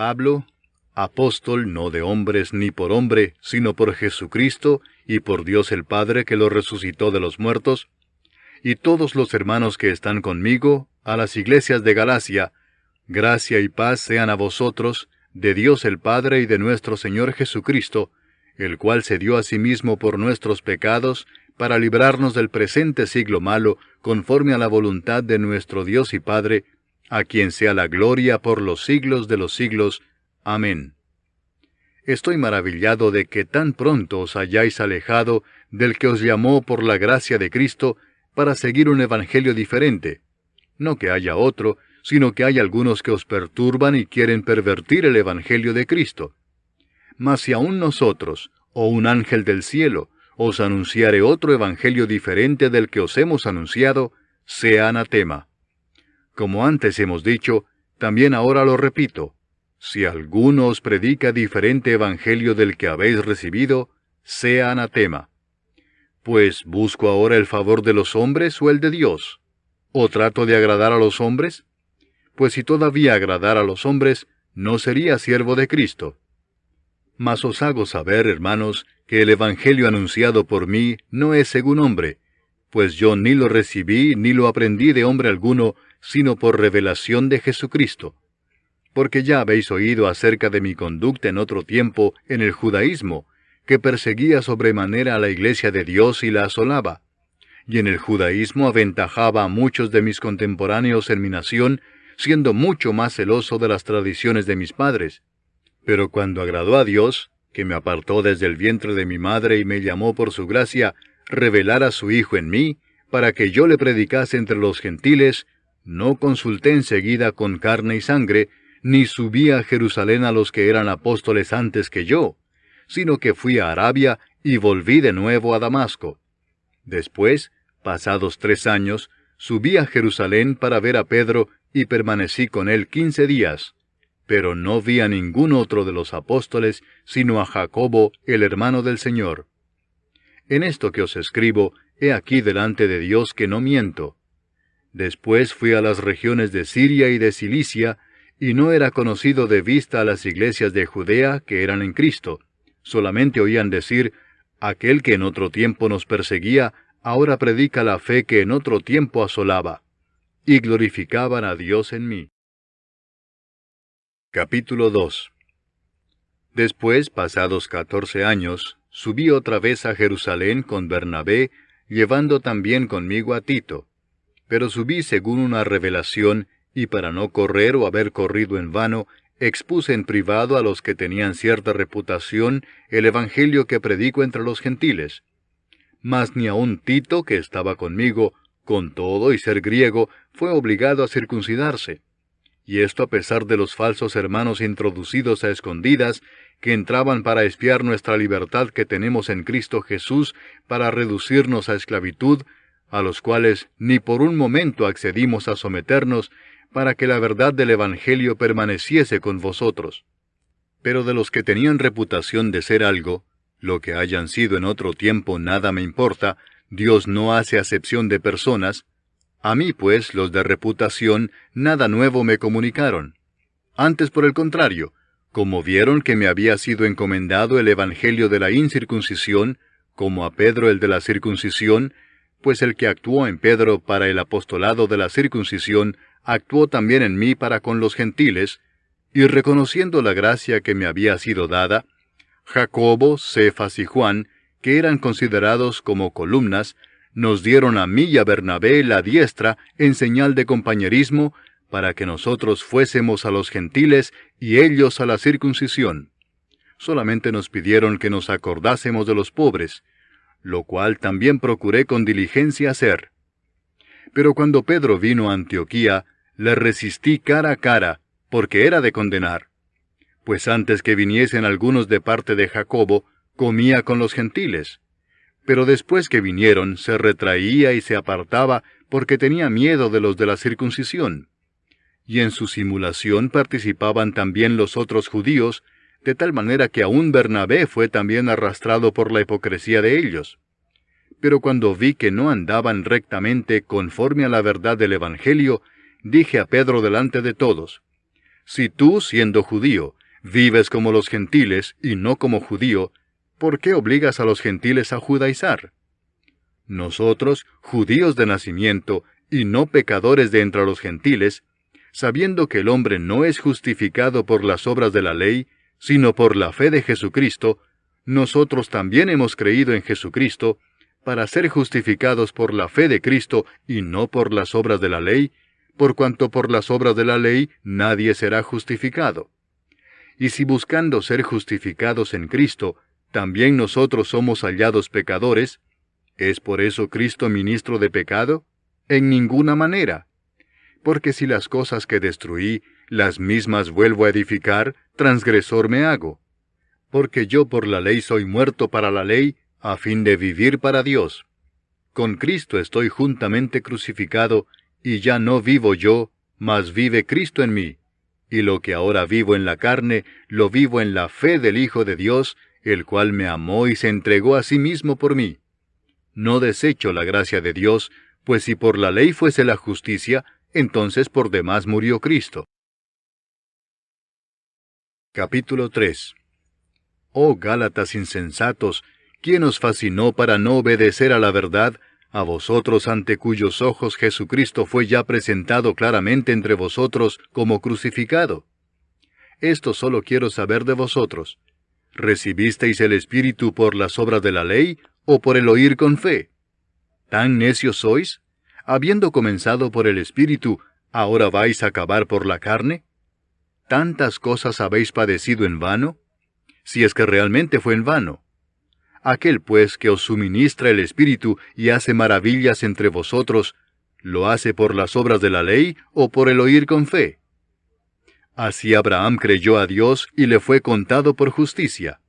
Pablo, apóstol no de hombres ni por hombre, sino por Jesucristo y por Dios el Padre que lo resucitó de los muertos, y todos los hermanos que están conmigo, a las iglesias de Galacia, gracia y paz sean a vosotros, de Dios el Padre y de nuestro Señor Jesucristo, el cual se dio a sí mismo por nuestros pecados, para librarnos del presente siglo malo, conforme a la voluntad de nuestro Dios y Padre, a quien sea la gloria por los siglos de los siglos. Amén. Estoy maravillado de que tan pronto os hayáis alejado del que os llamó por la gracia de Cristo para seguir un evangelio diferente. No que haya otro, sino que hay algunos que os perturban y quieren pervertir el evangelio de Cristo. Mas si aún nosotros, o un ángel del cielo, os anunciare otro evangelio diferente del que os hemos anunciado, sea anatema. Como antes hemos dicho, también ahora lo repito, si alguno os predica diferente evangelio del que habéis recibido, sea anatema. Pues, ¿busco ahora el favor de los hombres o el de Dios? ¿O trato de agradar a los hombres? Pues si todavía agradara a los hombres, no sería siervo de Cristo. Mas os hago saber, hermanos, que el evangelio anunciado por mí no es según hombre, pues yo ni lo recibí ni lo aprendí de hombre alguno, sino por revelación de Jesucristo. Porque ya habéis oído acerca de mi conducta en otro tiempo en el judaísmo, que perseguía sobremanera a la iglesia de Dios y la asolaba. Y en el judaísmo aventajaba a muchos de mis contemporáneos en mi nación, siendo mucho más celoso de las tradiciones de mis padres. Pero cuando agradó a Dios, que me apartó desde el vientre de mi madre y me llamó por su gracia, revelar a su Hijo en mí, para que yo le predicase entre los gentiles, no consulté enseguida con carne y sangre, ni subí a Jerusalén a los que eran apóstoles antes que yo, sino que fui a Arabia y volví de nuevo a Damasco. Después, pasados 3 años, subí a Jerusalén para ver a Pedro y permanecí con él 15 días, pero no vi a ningún otro de los apóstoles, sino a Jacobo, el hermano del Señor. En esto que os escribo, he aquí delante de Dios que no miento. Después fui a las regiones de Siria y de Cilicia, y no era conocido de vista a las iglesias de Judea que eran en Cristo. Solamente oían decir, aquel que en otro tiempo nos perseguía, ahora predica la fe que en otro tiempo asolaba. Y glorificaban a Dios en mí. Capítulo 2. Después, pasados 14 años, subí otra vez a Jerusalén con Bernabé, llevando también conmigo a Tito. Pero subí según una revelación, y para no correr o haber corrido en vano, expuse en privado a los que tenían cierta reputación el evangelio que predico entre los gentiles. Mas ni aun Tito, que estaba conmigo, con todo y ser griego, fue obligado a circuncidarse. Y esto a pesar de los falsos hermanos introducidos a escondidas, que entraban para espiar nuestra libertad que tenemos en Cristo Jesús, para reducirnos a esclavitud, a los cuales ni por un momento accedimos a someternos, para que la verdad del Evangelio permaneciese con vosotros. Pero de los que tenían reputación de ser algo, lo que hayan sido en otro tiempo nada me importa, Dios no hace acepción de personas. A mí, pues, los de reputación, nada nuevo me comunicaron. Antes, por el contrario, como vieron que me había sido encomendado el Evangelio de la incircuncisión, como a Pedro el de la circuncisión, pues el que actuó en Pedro para el apostolado de la circuncisión, actuó también en mí para con los gentiles, y reconociendo la gracia que me había sido dada, Jacobo, Cefas y Juan, que eran considerados como columnas, nos dieron a mí y a Bernabé la diestra en señal de compañerismo, para que nosotros fuésemos a los gentiles y ellos a la circuncisión. Solamente nos pidieron que nos acordásemos de los pobres, lo cual también procuré con diligencia hacer. Pero cuando Pedro vino a Antioquía, le resistí cara a cara, porque era de condenar. Pues antes que viniesen algunos de parte de Jacobo, comía con los gentiles. Pero después que vinieron, se retraía y se apartaba, porque tenía miedo de los de la circuncisión. Y en su simulación participaban también los otros judíos, de tal manera que aún Bernabé fue también arrastrado por la hipocresía de ellos. Pero cuando vi que no andaban rectamente conforme a la verdad del Evangelio, dije a Pedro delante de todos, Si tú, siendo judío, vives como los gentiles y no como judío, ¿por qué obligas a los gentiles a judaizar? Nosotros, judíos de nacimiento y no pecadores de entre los gentiles, sabiendo que el hombre no es justificado por las obras de la ley, sino por la fe de Jesucristo, nosotros también hemos creído en Jesucristo, para ser justificados por la fe de Cristo y no por las obras de la ley, por cuanto por las obras de la ley nadie será justificado. Y si buscando ser justificados en Cristo, también nosotros somos hallados pecadores, ¿es por eso Cristo ministro de pecado? En ninguna manera. Porque si las cosas que destruí, las mismas vuelvo a edificar, transgresor me hago. Porque yo por la ley soy muerto para la ley, a fin de vivir para Dios. Con Cristo estoy juntamente crucificado, y ya no vivo yo, mas vive Cristo en mí. Y lo que ahora vivo en la carne, lo vivo en la fe del Hijo de Dios, el cual me amó y se entregó a sí mismo por mí. No desecho la gracia de Dios, pues si por la ley fuese la justicia, entonces por demás murió Cristo. Capítulo 3. Oh Gálatas insensatos, ¿quién os fascinó para no obedecer a la verdad, a vosotros ante cuyos ojos Jesucristo fue ya presentado claramente entre vosotros como crucificado? Esto solo quiero saber de vosotros. ¿Recibisteis el Espíritu por las obras de la ley, o por el oír con fe? ¿Tan necios sois? Habiendo comenzado por el Espíritu, ¿ahora vais a acabar por la carne? ¿Tantas cosas habéis padecido en vano? Si es que realmente fue en vano. Aquel pues que os suministra el Espíritu y hace maravillas entre vosotros, ¿lo hace por las obras de la ley o por el oír con fe? Así Abraham creyó a Dios y le fue contado por justicia.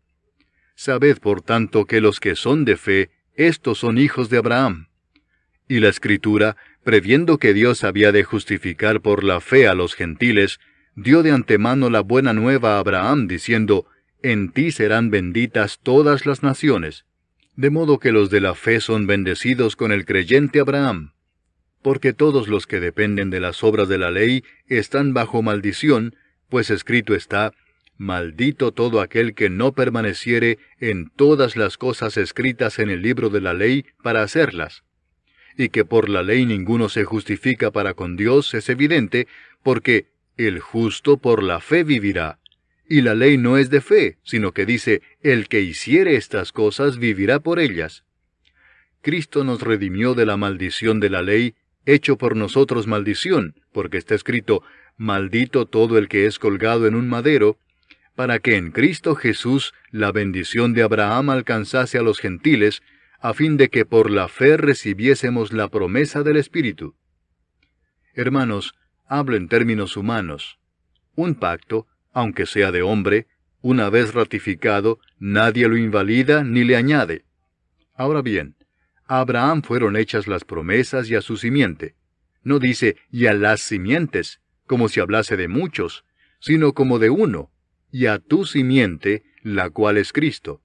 Sabed por tanto que los que son de fe, estos son hijos de Abraham. Y la Escritura, previendo que Dios había de justificar por la fe a los gentiles, dio de antemano la buena nueva a Abraham, diciendo, en ti serán benditas todas las naciones. De modo que los de la fe son bendecidos con el creyente Abraham. Porque todos los que dependen de las obras de la ley están bajo maldición, pues escrito está, maldito todo aquel que no permaneciere en todas las cosas escritas en el libro de la ley para hacerlas. Y que por la ley ninguno se justifica para con Dios es evidente, porque el justo por la fe vivirá. Y la ley no es de fe, sino que dice, el que hiciere estas cosas vivirá por ellas. Cristo nos redimió de la maldición de la ley, hecho por nosotros maldición, porque está escrito, maldito todo el que es colgado en un madero, para que en Cristo Jesús la bendición de Abraham alcanzase a los gentiles, a fin de que por la fe recibiésemos la promesa del Espíritu. Hermanos, hablo en términos humanos. Un pacto, aunque sea de hombre, una vez ratificado, nadie lo invalida ni le añade. Ahora bien, a Abraham fueron hechas las promesas y a su simiente. No dice, y a las simientes, como si hablase de muchos, sino como de uno, y a tu simiente, la cual es Cristo.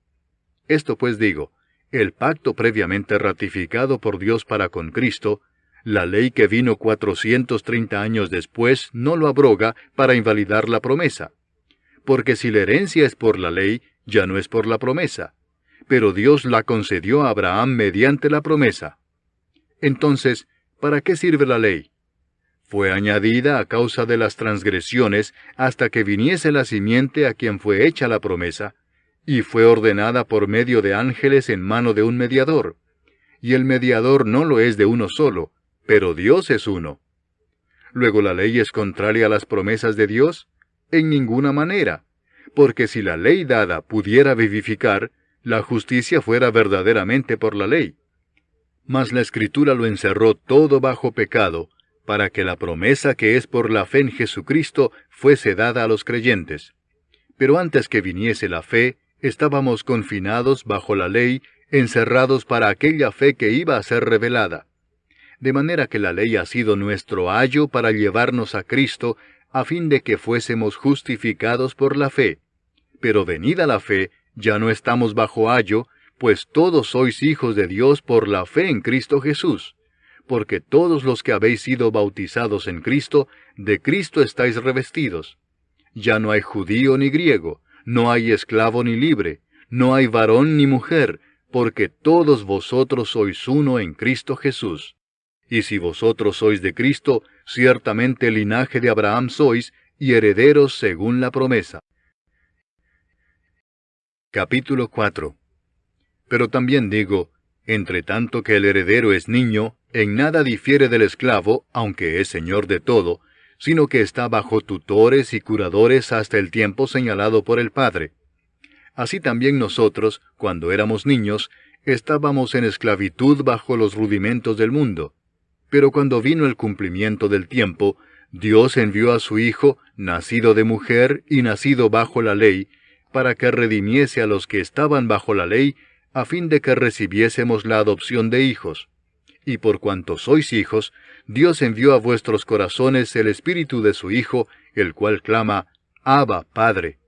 Esto pues digo, el pacto previamente ratificado por Dios para con Cristo, la ley que vino 430 años después no lo abroga para invalidar la promesa. Porque si la herencia es por la ley, ya no es por la promesa. Pero Dios la concedió a Abraham mediante la promesa. Entonces, ¿para qué sirve la ley? Fue añadida a causa de las transgresiones hasta que viniese la simiente a quien fue hecha la promesa, y fue ordenada por medio de ángeles en mano de un mediador. Y el mediador no lo es de uno solo, pero Dios es uno. ¿Luego la ley es contraria a las promesas de Dios? En ninguna manera, porque si la ley dada pudiera vivificar, la justicia fuera verdaderamente por la ley. Mas la Escritura lo encerró todo bajo pecado, para que la promesa que es por la fe en Jesucristo fuese dada a los creyentes. Pero antes que viniese la fe, estábamos confinados bajo la ley, encerrados para aquella fe que iba a ser revelada. De manera que la ley ha sido nuestro ayo para llevarnos a Cristo, a fin de que fuésemos justificados por la fe. Pero venida la fe, ya no estamos bajo ayo, pues todos sois hijos de Dios por la fe en Cristo Jesús. Porque todos los que habéis sido bautizados en Cristo, de Cristo estáis revestidos. ya no hay judío ni griego, no hay esclavo ni libre, no hay varón ni mujer, porque todos vosotros sois uno en Cristo Jesús. Y si vosotros sois de Cristo, ciertamente linaje de Abraham sois, y herederos según la promesa. Capítulo 4. Pero también digo, entre tanto que el heredero es niño, en nada difiere del esclavo, aunque es señor de todo, sino que está bajo tutores y curadores hasta el tiempo señalado por el Padre. Así también nosotros, cuando éramos niños, estábamos en esclavitud bajo los rudimentos del mundo. Pero cuando vino el cumplimiento del tiempo, Dios envió a su Hijo, nacido de mujer y nacido bajo la ley, para que redimiese a los que estaban bajo la ley, a fin de que recibiésemos la adopción de hijos. Y por cuanto sois hijos, Dios envió a vuestros corazones el Espíritu de su Hijo, el cual clama, Abba, Padre.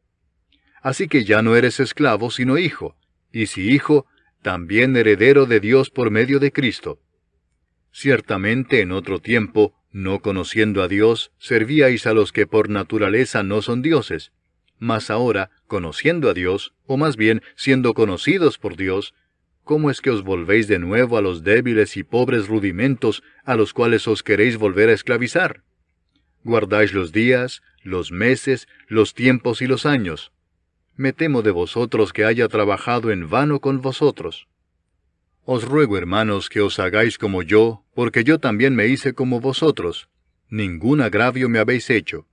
Así que ya no eres esclavo, sino hijo, y si hijo, también heredero de Dios por medio de Cristo. Ciertamente en otro tiempo, no conociendo a Dios, servíais a los que por naturaleza no son dioses. Mas ahora, conociendo a Dios, o más bien siendo conocidos por Dios, ¿cómo es que os volvéis de nuevo a los débiles y pobres rudimentos a los cuales os queréis volver a esclavizar? Guardáis los días, los meses, los tiempos y los años. Me temo de vosotros que haya trabajado en vano con vosotros. Os ruego, hermanos, que os hagáis como yo, porque yo también me hice como vosotros. Ningún agravio me habéis hecho.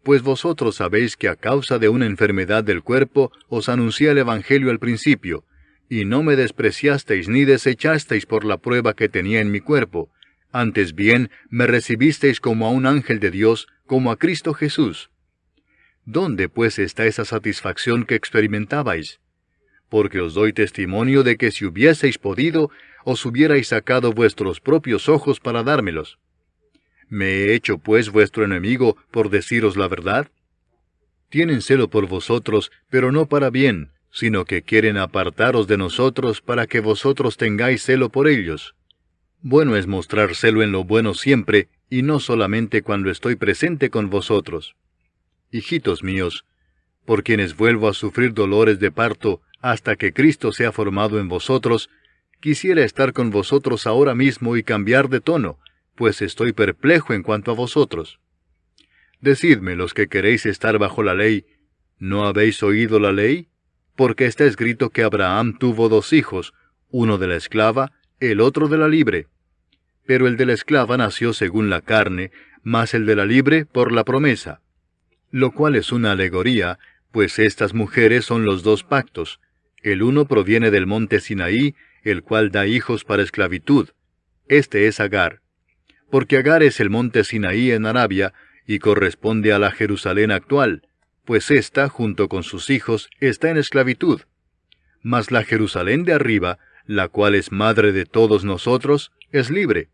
Pues vosotros sabéis que a causa de una enfermedad del cuerpo os anuncié el Evangelio al principio, y no me despreciasteis ni desechasteis por la prueba que tenía en mi cuerpo. Antes bien, me recibisteis como a un ángel de Dios, como a Cristo Jesús. ¿Dónde pues está esa satisfacción que experimentabais? Porque os doy testimonio de que si hubieseis podido, os hubierais sacado vuestros propios ojos para dármelos. ¿Me he hecho pues vuestro enemigo por deciros la verdad? Tienen celo por vosotros, pero no para bien, sino que quieren apartaros de nosotros para que vosotros tengáis celo por ellos. Bueno es mostrar celo en lo bueno siempre, y no solamente cuando estoy presente con vosotros. Hijitos míos, por quienes vuelvo a sufrir dolores de parto hasta que Cristo sea formado en vosotros, quisiera estar con vosotros ahora mismo y cambiar de tono, pues estoy perplejo en cuanto a vosotros. Decidme los que queréis estar bajo la ley, ¿no habéis oído la ley? Porque está escrito que Abraham tuvo 2 hijos, uno de la esclava, el otro de la libre. Pero el de la esclava nació según la carne, mas el de la libre por la promesa. Lo cual es una alegoría, pues estas mujeres son los 2 pactos. El uno proviene del monte Sinaí, el cual da hijos para esclavitud. Este es Agar. Porque Agar es el monte Sinaí en Arabia, y corresponde a la Jerusalén actual, pues ésta, junto con sus hijos, está en esclavitud. Mas la Jerusalén de arriba, la cual es madre de todos nosotros, es libre.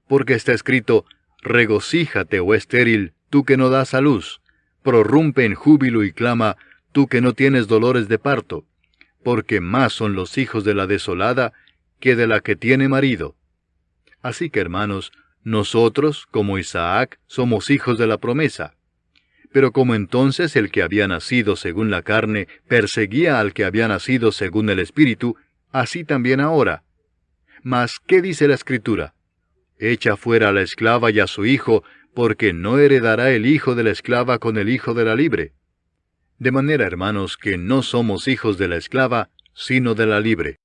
Porque está escrito, regocíjate, oh estéril, tú que no das a luz, prorrumpe en júbilo y clama, tú que no tienes dolores de parto, porque más son los hijos de la desolada que de la que tiene marido. Así que, hermanos, nosotros, como Isaac, somos hijos de la promesa. Pero como entonces el que había nacido según la carne perseguía al que había nacido según el Espíritu, así también ahora. Mas, ¿qué dice la Escritura? Echa fuera a la esclava y a su hijo, porque no heredará el hijo de la esclava con el hijo de la libre. De manera, hermanos, que no somos hijos de la esclava, sino de la libre.